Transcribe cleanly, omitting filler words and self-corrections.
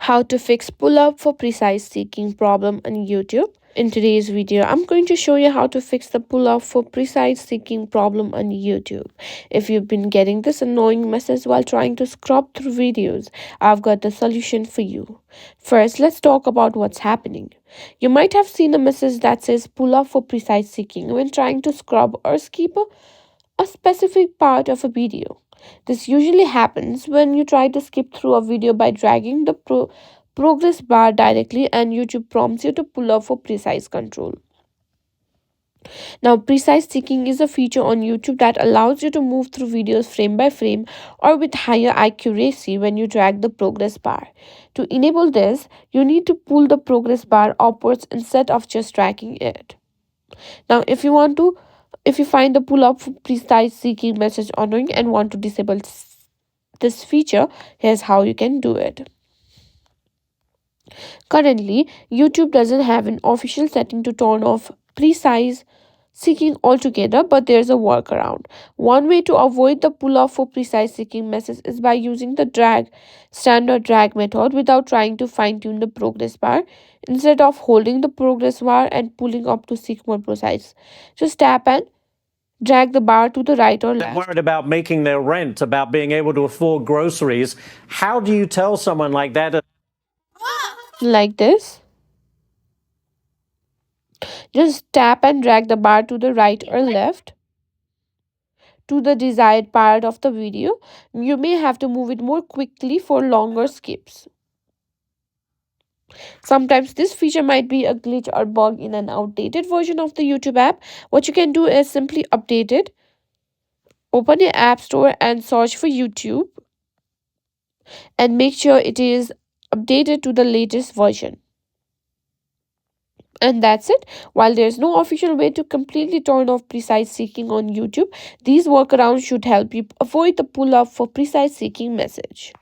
How to fix pull-up for precise seeking problem on YouTube. In today's video, I'm going to show you how to fix the pull-up for precise seeking problem on YouTube. If you've been getting this annoying message while trying to scrub through videos, I've got the solution for you. First, let's talk about what's happening. You might have seen a message that says pull-up for precise seeking when trying to scrub or skip a specific part of a video. This usually happens when you try to skip through a video by dragging the progress bar directly, and YouTube prompts you to pull up for precise control. Now, precise seeking is a feature on YouTube that allows you to move through videos frame by frame or with higher accuracy when you drag the progress bar. To enable this, you need to pull the progress bar upwards instead of just dragging it. Now, if you find the pull up precise seeking message annoying and want to disable this feature, here's how you can do it. Currently, YouTube doesn't have an official setting to turn off precise seeking altogether, but there's a workaround. One way to avoid the pull off for precise seeking message is by using the standard drag method without trying to fine tune the progress bar. Instead of holding the progress bar and pulling up to seek more precise, just tap and drag the bar to the right or left. Worried about making their rent, about being able to afford groceries. How do you tell someone like that? Like this. Just tap and drag the bar to the right or left to the desired part of the video. You may have to move it more quickly for longer skips. Sometimes this feature might be a glitch or bug in an outdated version of the YouTube app. What you can do is simply update it. Open your app store and search for YouTube and make sure it is updated to the latest version. And that's it. While there's no official way to completely turn off precise seeking on YouTube, these workarounds should help you avoid the pull up for precise seeking message.